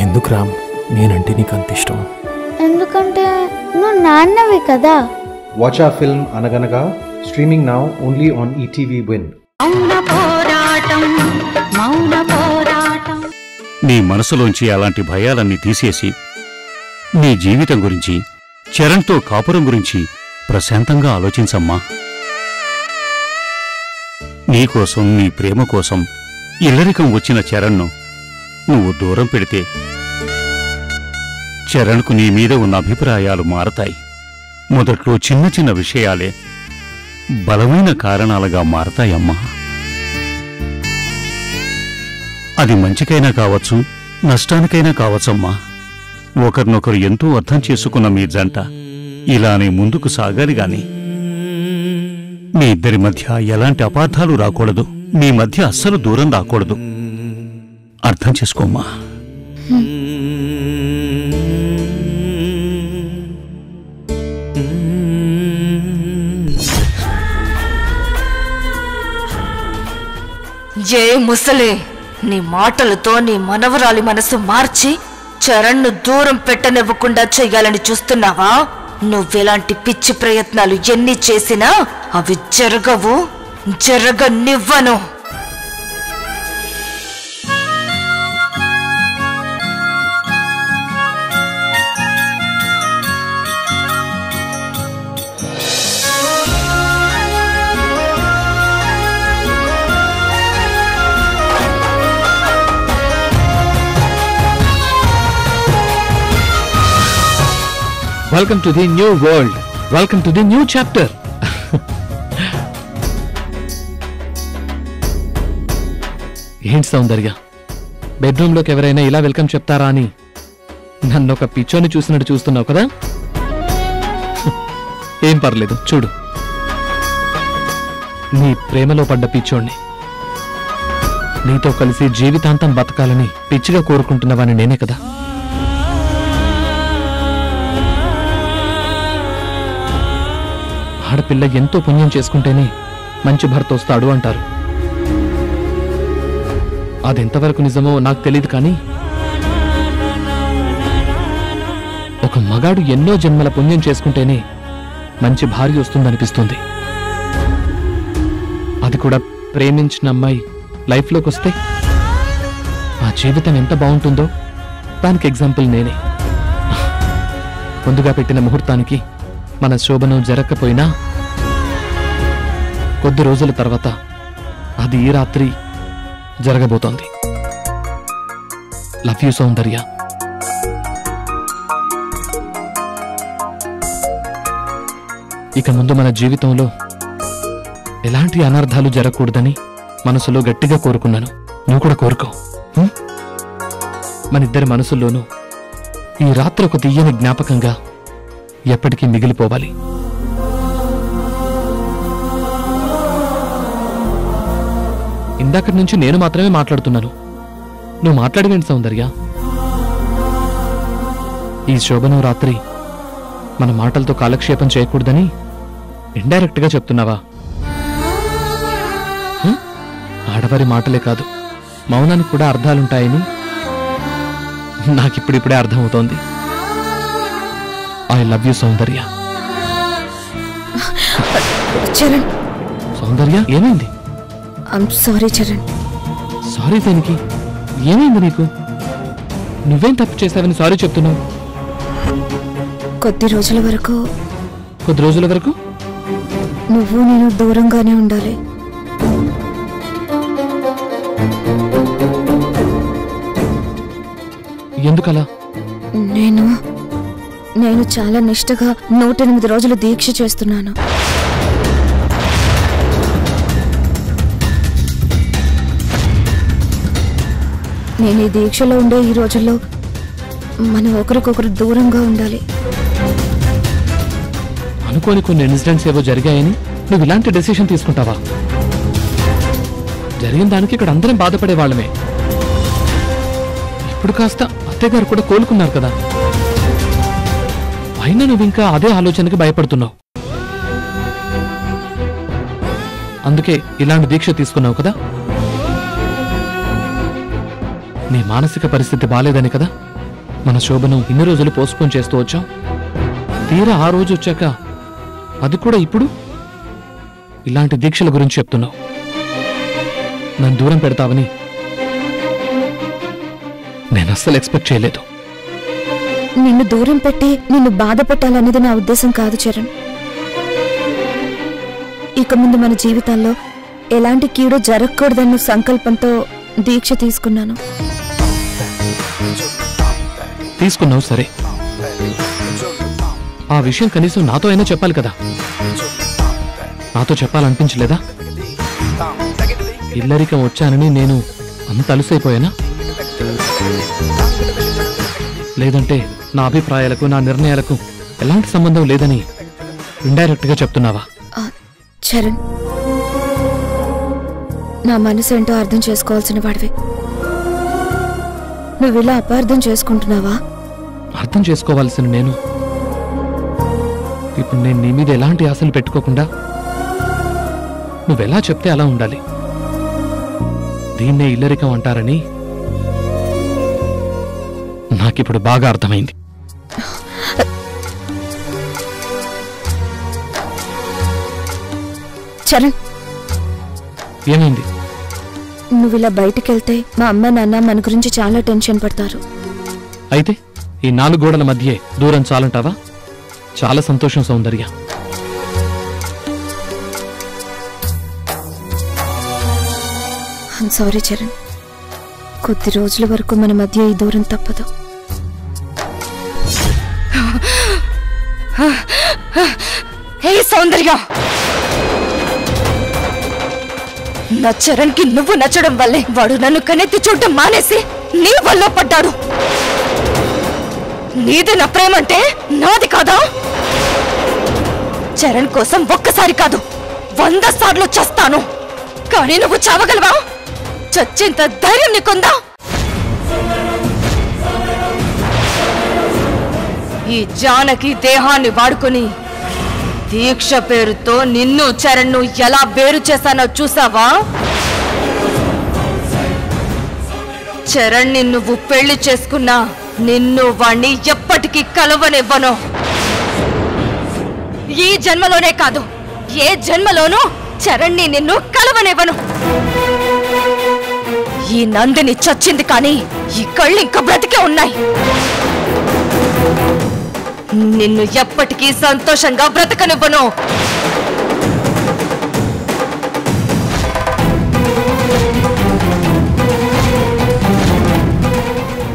ఎందుకు రామ్ నేనంటే నీకు అంత ఇష్టం? ఎందుకంటే నువ్వు నాన్నవి కదా. Watch our film Anaganaga, streaming now only on ETV Win. నీ మనసులోంచి అలాంటి భయాలన్నీ తీసేసి నీ జీవితం గురించి, చరణ్తో కాపురం గురించి ప్రశాంతంగా ఆలోచించమ్మా. నీకోసం, నీ ప్రేమ కోసం ఇల్లరికం వచ్చిన చరణ్ను నువ్వు దూరం పెడితే చరణ్కు నీ మీద ఉన్న అభిప్రాయాలు మారతాయి. మొదట్లో చిన్న చిన్న విషయాలే బలమైన కారణాలుగా మారతాయమ్మా. అది మంచికైనా కావచ్చు, నష్టానికైనా కావచ్చమ్మా. ఒకరినొకరు ఎంతో అర్థం చేసుకున్న మీ జంట ఇలానే ముందుకు సాగాలి గాని మీ ఇద్దరి మధ్య ఎలాంటి అపార్థాలు రాకూడదు. మీ మధ్య అస్సలు దూరం రాకూడదు. అర్థం చేసుకోమ్మా. ఏ ముసలే, నీ మాటలతో నీ మనవరాలి మనసు మార్చి చరణ్ను దూరం పెట్టనివ్వకుండా చెయ్యాలని చూస్తున్నావా? నువ్వెలాంటి పిచ్చి ప్రయత్నాలు ఎన్ని చేసినా అవి జరగనివ్వను. Welcome to the new world. Welcome to the new chapter. ఏంటి సౌందర్య, బెడ్రూమ్లోకి ఎవరైనా ఇలా వెల్కమ్ చెప్తారా అని నన్ను ఒక పిచ్చోని చూసినట్టు చూస్తున్నావు కదా? ఏం పర్లేదు, చూడు, నీ ప్రేమలో పడ్డ పిచ్చోణ్ణి. నీతో కలిసి జీవితాంతం బతకాలని పిచ్చిగా కోరుకుంటున్నవాని నేనే కదా. ఆడపిల్ల ఎంతో పుణ్యం చేసుకుంటేనే మంచి భర్త వస్తాడు అంటారు. అదెంతవరకు నిజమో నాకు తెలియదు, కానీ ఒక మగాడు ఎన్నో జన్మల పుణ్యం చేసుకుంటేనే మంచి భార్య వస్తుందనిపిస్తుంది. అది కూడా ప్రేమించిన అమ్మాయి లైఫ్లోకి వస్తే ఆ జీవితం ఎంత బాగుంటుందో దానికి ఎగ్జాంపుల్ నేనే. ముందుగా పెట్టిన ముహూర్తానికి మన శోభనం జరగకపోయినా కొద్ది రోజుల తర్వాత అది ఈ రాత్రి జరగబోతోంది. లవ్ యూ సౌందర్య. ఇక ముందు మన జీవితంలో ఎలాంటి అనర్థాలు జరగకూడదని మనసులో గట్టిగా కోరుకున్నాను. నువ్వు కూడా కోరుకో. మనిద్దరి మనసుల్లోనూ ఈ రాత్రి ఒక తీయని జ్ఞాపకంగా ఎప్పటికీ మిగిలిపోవాలి. ఇందాకటి నుంచి నేను మాత్రమే మాట్లాడుతున్నాను, నువ్వు మాట్లాడవేంటి సౌందర్య? ఈ శోభనం రాత్రి మన మాటలతో కాలక్షేపం చేయకూడదని ఇండైరెక్ట్ గా చెప్తున్నావా? ఆడవారి మాటలే కాదు, మౌనానికి కూడా అర్థాలుంటాయని నాకిప్పుడిప్పుడే అర్థమవుతోంది. ఐ లవ్ యూ సౌందర్య. చరణ్. సౌందర్య, ఏమైంది? సారీ చరణ్. సారీ దేనికి? ఏమైంది నీకు? నువ్వేం తప్పు చేశావని సారీ చెప్తున్నావు? కొద్ది రోజుల వరకు నువ్వు నేను దూరంగానే ఉండాలి. ఎందుకలా? నేను చాలా నిష్ఠగా 108 రోజులు దీక్ష చేస్తున్నాను. నేను ఈ దీక్షలో ఉండే ఈ రోజుల్లో మనం ఒకరికొకరు దూరంగా ఉండాలి. అనుకోని కొన్ని ఇన్సిడెంట్స్ ఏవో జరిగాయని నువ్వు ఇలాంటి డెసిషన్ తీసుకుంటావా? జరిగిన దానికి ఇక్కడ అందరం బాధపడే వాళ్ళమే. ఇప్పుడు కాస్త అత్తయ్యగారు కూడా కోలుకున్నారు కదా, అయినా నువ్వు ఇంకా అదే ఆలోచనకి భయపడుతున్నావు. అందుకే ఇలాంటి దీక్ష తీసుకున్నావు కదా. నీ మానసిక పరిస్థితి బాలేదని కదా మన శోభను ఇన్ని రోజులు పోస్ట్పోన్ చేస్తూ వచ్చాం. తీరా ఆ రోజు వచ్చాక అది కూడా ఇప్పుడు ఇలాంటి దీక్షల గురించి చెప్తున్నావు. నన్ను దూరం పెడతావని నేను అస్సలు ఎక్స్పెక్ట్ చేయలేదు. నిన్ను దూరం పెట్టి నిన్ను బాధ పెట్టాలనేది నా ఉద్దేశం కాదు చరణ్. ఇక ముందు మన జీవితాల్లో ఎలాంటి కీడు జరగకూడదన్న సంకల్పంతో దీక్ష తీసుకున్నాను. తీసుకున్నావు సరే, ఆ విషయం కనీసం నాతో అయినా చెప్పాలి కదా. నాతో చెప్పాలనిపించలేదా? ఇల్లరికం వచ్చానని నేను అంత అలుసైపోయానా? లేదంటే నా అభిప్రాయాలకు నా నిర్ణయాలకు ఎలాంటి సంబంధం లేదని ఇండైరెక్ట్ గా చెప్తున్నావా? చరణ్, నా మనసు ఏంటో అర్థం చేసుకోవాల్సిన వాడివి. నువ్వు ఇలా అపార్థం చేసుకుంటున్నావా? అర్థం చేసుకోవాల్సిన నేను ఇప్పుడు నేను నీ మీద ఎలాంటి ఆశలు పెట్టుకోకుండా నువ్వెలా చెప్తే అలా ఉండాలి. దీన్నే ఇల్లరికం అంటారని నాకిప్పుడు బాగా అర్థమైంది. చరణ్, ఏమైంది? నువ్వు ఇలా బయటికెళ్తే మా అమ్మ నాన్న మన గురించి చాలా టెన్షన్ పడతారు. అయితే ఈ 4 గోడల మధ్యే దూరం చాలంటావా? చాలా సంతోషం సౌందర్య. సారీ చరణ్, కొద్ది రోజుల వరకు మన మధ్య ఈ దూరం తప్పదు. హే సౌందర్య, నా చరణ్ కి నువ్వు నచ్చడం వల్లే వాడు నన్ను కనెత్తి చూడటం మానేసి నీ వల్ల పడ్డాడు. నీది నా ప్రేమంటే నాది కాదా? చరణ్ కోసం ఒక్కసారి కాదు 100 సార్లు చస్తాను, కానీ నువ్వు చావగలవా? చచ్చేంత ధైర్యం నీకుందా? ఈ జానకి దేహాన్ని వాడుకుని దీక్ష పేరుతో నిన్ను చరణ్ను ఎలా వేరు చేశానో చూసావా? చరణ్ని నువ్వు పెళ్లి చేసుకున్నా నిన్ను వాణ్ణి ఎప్పటికీ కలవనివ్వను. ఈ జన్మలోనే కాదు, ఏ జన్మలోనూ చరణ్ని నిన్ను కలవనివ్వను. ఈ నందిని చచ్చింది కానీ ఈ కళ్ళు ఇంకా బ్రతికే ఉన్నాయి. నిన్ను ఎప్పటికీ సంతోషంగా బ్రతకనివ్వను.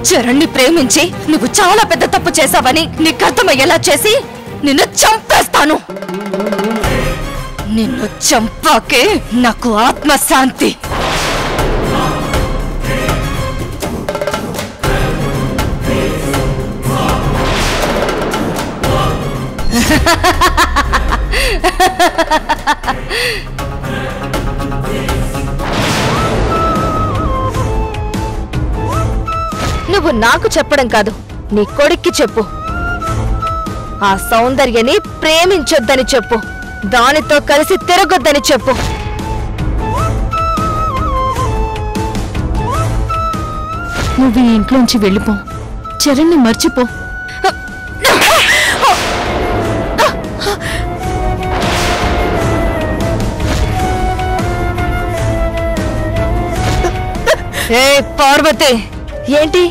చరణ్ని ప్రేమించి నువ్వు చాలా పెద్ద తప్పు చేశావని నీకు అర్థమయ్యేలా చేసి నిన్ను చంపేస్తాను. నిన్ను చంపాకే నాకు ఆత్మశాంతి. నువ్వు నాకు చెప్పడం కాదు, నీ కొడుక్కి చెప్పు. ఆ సౌందర్యని ప్రేమించొద్దని చెప్పు, దానితో కలిసి తిరగొద్దని చెప్పు. నువ్వు ఈ ఇంట్లోంచి వెళ్ళిపో, చరణ్ని మర్చిపో. ఏ పార్వతి, ఏంటి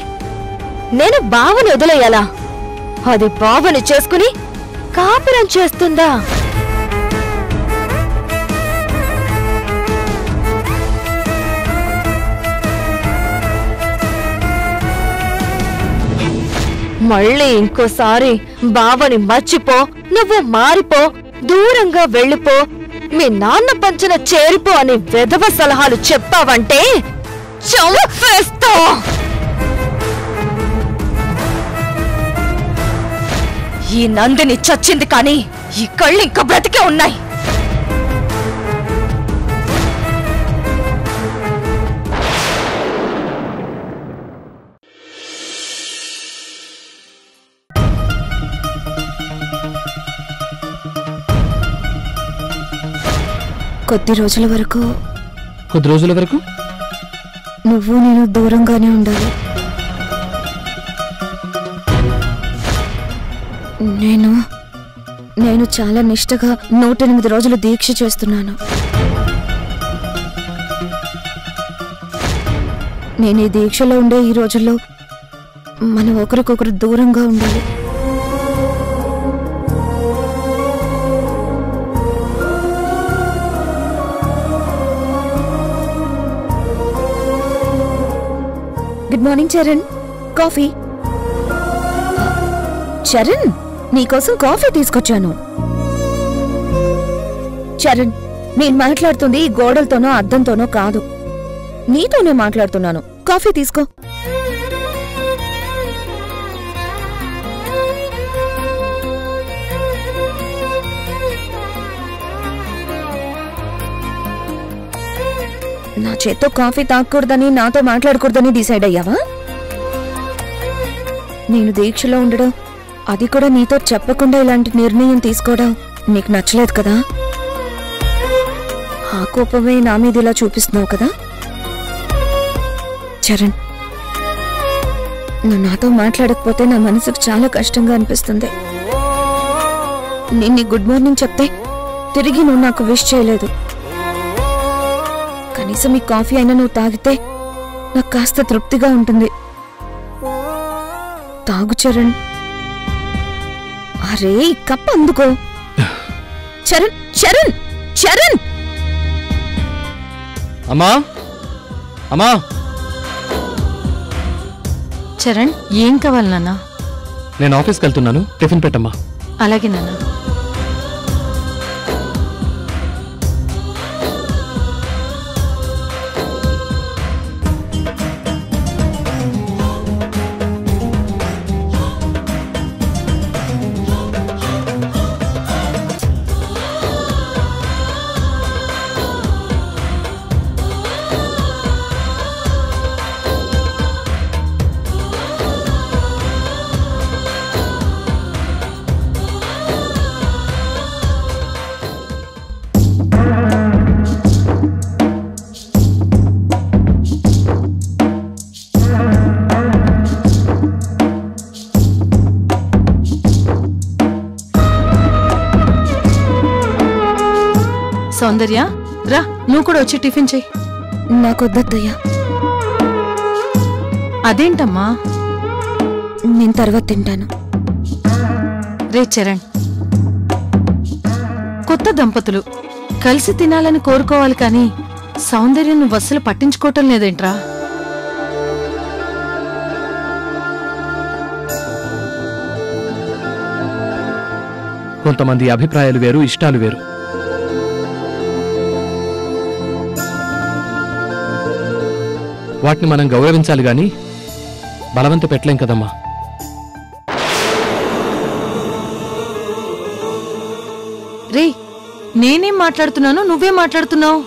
నేను బావని వదిలేయాలా? అది బావని చేసుకుని కాపురం చేస్తుందా? మళ్ళీ ఇంకోసారి బావని మర్చిపో, నువ్వు మారిపో, దూరంగా వెళ్ళిపో, మీ నాన్న పంచన చేరిపో అని వెధవ సలహాలు చెప్పావంటే చంపేస్తా. ఈ నందిని చచ్చింది కానీ ఈ కళ్ళు ఇంకా బ్రతికే ఉన్నాయి. కొద్ది రోజుల వరకు నువ్వు నేను దూరంగానే ఉండాలి. నేను చాలా నిష్టగా 108 రోజులు దీక్ష చేస్తున్నాను. నేను ఈ దీక్షలో ఉండే ఈ రోజుల్లో మనం ఒకరికొకరు దూరంగా ఉండాలి. Good morning Charan. Coffee. Charan, నీకోసం కాఫీ తీసుకొచ్చాను. చరణ్, నేను మాట్లాడుతుంది ఈ గోడలతోనో అద్దంతోనో కాదు, నీతోనే మాట్లాడుతున్నాను. కాఫీ తీసుకో. నా చేత్తో కాఫీ తాగకూడదని, నాతో మాట్లాడకూడదని డిసైడ్ అయ్యావా? నేను దీక్షలో ఉండడం, అది కూడా నీతో చెప్పకుండా ఇలాంటి నిర్ణయం తీసుకోవడం నీకు నచ్చలేదు కదా? ఆ కోపమే నా మీద ఇలా చూపిస్తున్నావు కదా? చరణ్, నువ్వు నాతో మాట్లాడకపోతే నా మనసుకు చాలా కష్టంగా అనిపిస్తుంది. నేను నీ గుడ్ మార్నింగ్ చెప్తే తిరిగి నువ్వు నాకు విష్ చేయలేదు. కనీసం ఈ కాఫీ అయినా నువ్వు తాగితే నాకు కాస్త తృప్తిగా ఉంటుంది. తాగు చరణ్. అరే, ఈ కప్ అందుకో. చరణ్ చరణ్ చరణ్. అమ్మా అమ్మా. చరణ్, ఏం కావాలి నాన్న? నేను ఆఫీస్కి వెళ్తున్నాను, టిఫిన్ పెట్టమ్మా. అలాగే నాన్న. సౌందర్య, రా, నువ్వు కూడా వచ్చి టిఫిన్ చెయ్యి. నాకొద్దయ్యా. అదేంటమ్మా? నేను తర్వాత తింటాను. రే చరణ్, కొత్త దంపతులు కలిసి తినాలని కోరుకోవాలి కానీ సౌందర్యం నువ్వు అస్సలు పట్టించుకోవటం లేదేంట్రా? కొంతమంది అభిప్రాయాలు వేరు, ఇష్టాలు వేరు. వాటిని మనం గౌరవించాలి గాని బలవంత పెట్టలేం కదమ్మా. రే, నేనేం మాట్లాడుతున్నాను, నువ్వేం మాట్లాడుతున్నావు?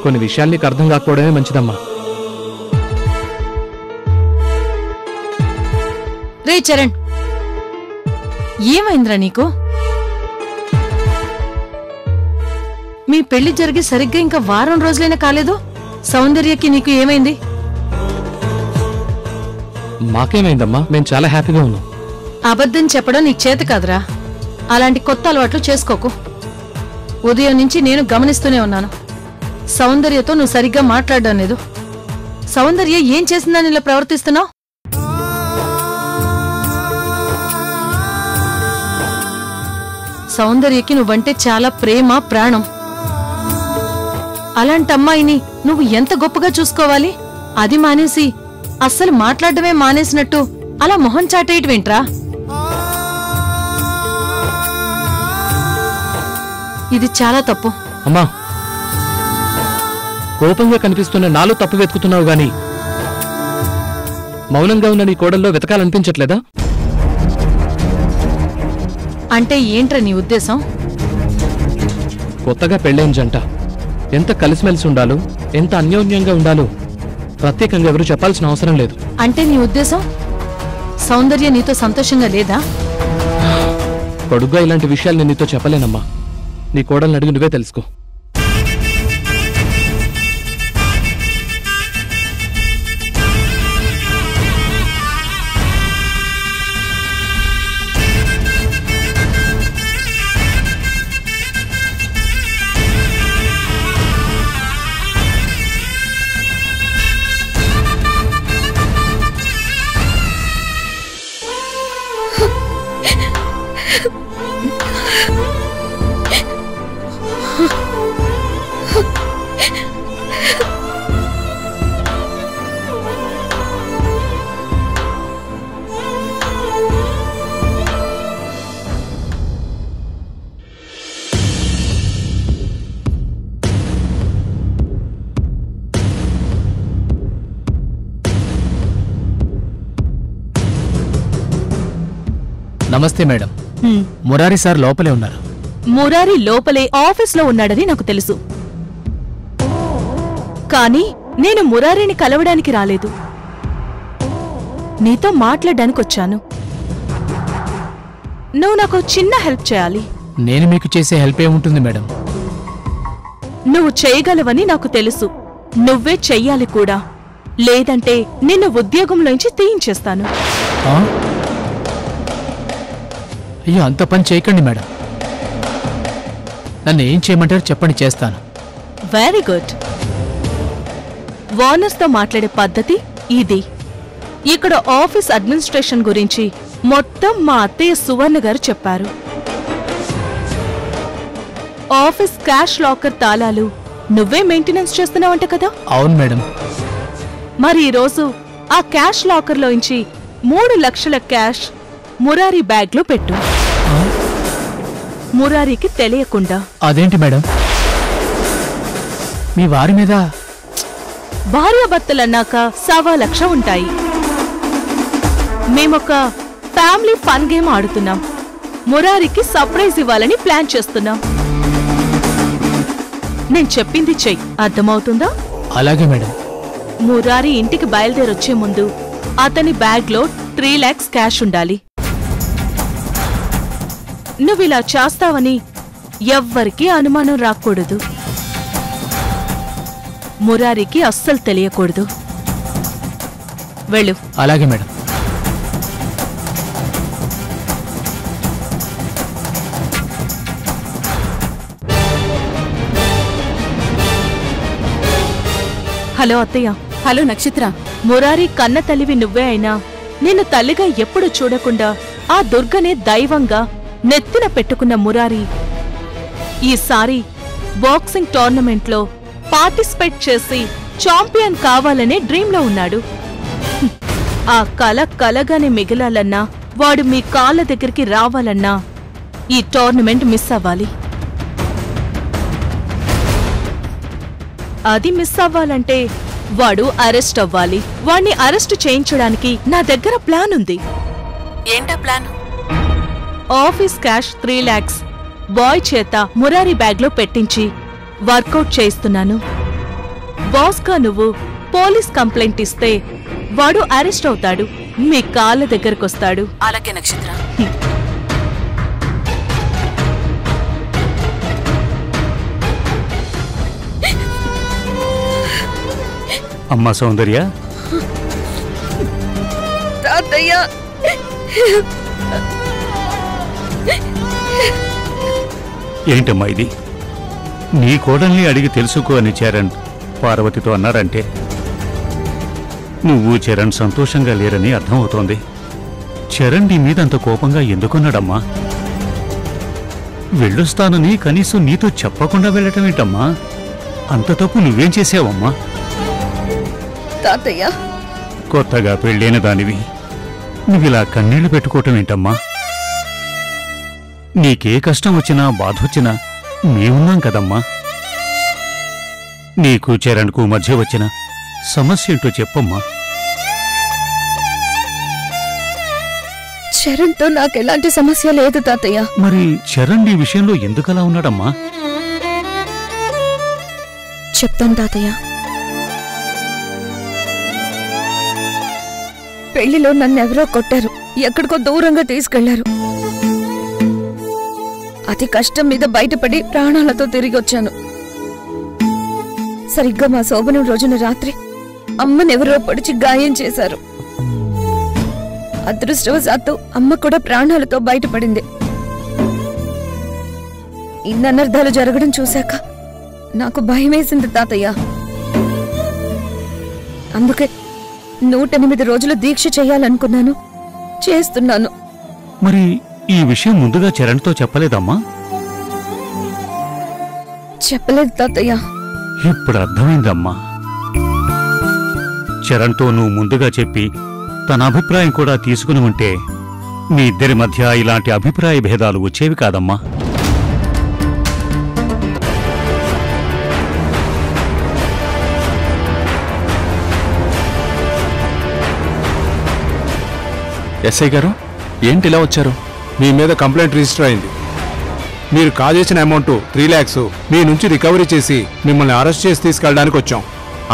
కొన్ని విషయాలు నీకు అర్థం కాకపోవడమే మంచిదమ్మా. రే చరణ్, ఏమైందిరా నీకు? మీ పెళ్లి జరిగి సరిగ్గా ఇంకా వారం రోజులైనా కాలేదు, సౌందర్యకి నీకు ఏమైంది? మాకేమైందమ్మా, మేము చాలా హ్యాపీగా ఉన్నాం. అబద్ధం చెప్పడం నీకు చేత కాదురా. అలాంటి కొత్త అలవాట్లు చేసుకోకు. ఉదయం నుంచి నేను గమనిస్తూనే ఉన్నాను, సౌందర్యతో నువ్వు సరిగ్గా మాట్లాడడం లేదు. సౌందర్య ఏం చేసిందని ఇలా ప్రవర్తిస్తున్నావు? సౌందర్యకి నువ్వంటే చాలా ప్రేమ, ప్రాణం. అలాంటి అమ్మాయిని నువ్వు ఎంత గొప్పగా చూసుకోవాలి? అది మానేసి అస్సలు మాట్లాడడమే మానేసినట్టు అలా మొహం చాటేయటమేంట్రా? ఇది చాలా తప్పు. అమ్మా, కోపంగా కనిపిస్తున్న నాలో తప్పు వెతుకుతున్నావు గాని మౌనంగా ఉన్న నీ కోడల్లో వెతకాలనిపించట్లేదా? అంటే ఏంట్రా నీ ఉద్దేశం? కొత్తగా పెళ్ళైన జంట ఎంత కలిసిమెలిసి ఉండాలో, ఎంత అన్యోన్యంగా ఉండాలో ప్రత్యేకంగా ఎవరు చెప్పాల్సిన అవసరం లేదు. అంటే నీ ఉద్దేశం సౌందర్య నీతో సంతోషంగా లేదా? పొడుగ్గా ఇలాంటి విషయాలు నేను నీతో చెప్పలేనమ్మా. నీ కోడల్ని అడిగి నువ్వే తెలుసుకో. నమస్తే మేడం. మురారి సార్ లోపలే ఉన్నారు. మురారి లోపలే ఆఫీస్లో ఉన్నాడని నాకు తెలుసు. కానీ నేను మురారిని కలవడానికి రాలేదు, నీతో మాట్లాడడానికి వచ్చాను. నువ్వు నాకు చిన్న హెల్ప్ చేయాలి. నేను మీకు చేసే హెల్ప్ ఏముంటుంది మేడం? నువ్వు చేయగలవని నాకు తెలుసు. నువ్వే చెయ్యాలి కూడా, లేదంటే నిన్ను ఉద్యోగంలోంచి తీయించేస్తాను. అయ్యో, అంత పని చేయకండి మేడం. నన్ను ఏం చేయమంటారు చెప్పండి, చేస్తాను. Very good. ఓనర్స్తో మాట్లాడే పద్ధతి ఇది. ఇక్కడ ఆఫీస్ అడ్మినిస్ట్రేషన్ గురించి మొత్తం మా అత్తయ్య సువర్ణ గారు చెప్పారు. ఆఫీస్ క్యాష్ లాకర్ తాళాలు నువ్వే మెయింటెనెన్స్ చేస్తున్నావంట కదా? అవును మేడం. మరి ఈరోజు ఆ క్యాష్ లాకర్లోంచి 3 లక్షల క్యాష్ మురారి బ్యాగ్లో పెట్టు, మురారికి తెలియకుండా. అదేంటి మేడం, మీ వారి మీద? భార్యాభర్తలన్నాక 1.25 లక్షలు ఉంటాయి. మేమొక ఫ్యామిలీ ఫన్ గేమ్ ఆడుతున్నాం. మురారికి సర్ప్రైజ్ ఇవ్వాలని ప్లాన్ చేస్తున్నాం. నేను చెప్పింది చెయ్యి, అర్థమవుతుందా? అలాగే మేడం. మురారి ఇంటికి బయలుదేరొచ్చే ముందు అతని బ్యాగ్లో 3 lakhs క్యాష్ ఉండాలి. నువ్విలా చేస్తావని ఎవ్వరికీ అనుమానం రాకూడదు. మురారికి అస్సలు తెలియకూడదు. వెళ్ళు. అలాగే మేడం. హలో అత్తయ్య. హలో నక్షత్ర. మురారి కన్న తల్లివి నువ్వే అయినా నిన్ను తల్లిగా ఎప్పుడు చూడకుండా ఆ దుర్గనే దైవంగా నెత్తిన పెట్టుకున్న మురారి ఈసారి బాక్సింగ్ టోర్నమెంట్లో పార్టిసిపేట్ చేసి ఛాంపియన్ కావాలనే డ్రీంలో ఉన్నాడు. ఆ కల కలగానే మిగిలాలన్నా, వాడు మీ కాళ్ళ దగ్గరికి రావాలన్నా ఈ టోర్నమెంట్ మిస్ అవ్వాలి. అది మిస్ అవ్వాలంటే వాడు అరెస్ట్ అవ్వాలి. వాణ్ణి అరెస్ట్ చేయించడానికి నా దగ్గర ప్లాన్ ఉంది. ఏంటా plan? Office cash 3 lakhs boy చేత మురారి బ్యాగ్లో పెట్టించి వర్కౌట్ చేయిస్తున్నాను. బాస్గా నువ్వు పోలీస్ కంప్లైంట్ ఇస్తే వాడు అరెస్ట్ అవుతాడు, మీ కాళ్ళ దగ్గరకొస్తాడు. అలాగే నక్షత్ర. అమ్మా సౌందర్య, తాతయ్య, ఏంటమ్మా ఇది? నీ కోడల్ని అడిగి తెలుసుకో అని చరణ్ పార్వతితో అన్నారంటే నువ్వు చరణ్ సంతోషంగా లేరని అర్థమవుతోంది. చరణ్ నీ మీద అంత కోపంగా ఎందుకున్నాడమ్మా? వెళ్ళొస్తానని కనీసం నీతో చెప్పకుండా వెళ్ళటం ఏంటమ్మా? అంత తప్పు నువ్వేం చేసావమ్మా? తాతయ్య, కొత్తగా పెళ్ళైన దానివి నువ్విలా కన్నీళ్లు పెట్టుకోవటం ఏంటమ్మా? నీకే కష్టం వచ్చినా బాధొచ్చినా మేమున్నాం కదమ్మా. నీకు చరణ్కు మధ్య వచ్చిన సమస్య ఏంటో చెప్పమ్మా. చరణ్తో నాకెలాంటి సమస్య లేదు తాతయ్య. మరి చరణ్ నీ విషయంలో ఎందుకలా ఉన్నాడమ్మా? చెప్తాను తాతయ్య. పెళ్లిలో నన్నెవరో కొట్టారు, ఎక్కడికో దూరంగా తీసుకెళ్లారు. అతి కష్టం మీద బయటపడి ప్రాణాలతో తిరిగి వచ్చాను. సరిగ్గా మా శోభనం రోజున రాత్రి అమ్మనెవరో పొడిచి గాయం చేశారు. అదృష్టవశాత్తు అమ్మ కూడా ప్రాణాలతో బయటపడింది. ఇన్ని అనర్థాలు జరగడం చూశాక నాకు భయమేసింది తాతయ్య. అందుకే 108 రోజులు దీక్ష చేయాలనుకున్నాను, చేస్తున్నాను. మరి ఈ విషయం ముందుగా చరణ్తో చెప్పలేదమ్మా? చెప్పలేదు తాతయ్య. ఇప్పుడు అర్థమైందమ్మా. చరణ్తో నువ్వు ముందుగా చెప్పి తన అభిప్రాయం కూడా తీసుకుని ఉంటే మీ ఇద్దరి మధ్య ఇలాంటి అభిప్రాయ భేదాలు వచ్చేవి కాదమ్మా. ఎస్ఐ గారు, ఏంటి ఇలా వచ్చారు? మీ మీద కంప్లైంట్ రిజిస్టర్ అయింది. మీరు కాజేసిన అమౌంట్ 3 lakhs మీ నుంచి రికవరీ చేసి మిమ్మల్ని అరెస్ట్ చేసి తీసుకెళ్ళడానికి వచ్చాం.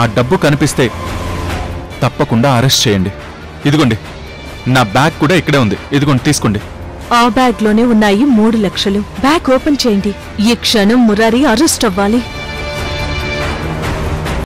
ఆ డబ్బు కనిపిస్తే తప్పకుండా అరెస్ట్ చేయండి. ఇదిగోండి, నా బ్యాగ్ కూడా ఇక్కడే ఉంది. ఇదిగోండి, తీసుకోండి. ఆ బ్యాగ్ లోనే ఉన్నాయి 3 లక్షలు. బ్యాగ్ ఓపెన్ చేయండి. ఈ క్షణం మురారి అరెస్ట్ అవ్వాలి.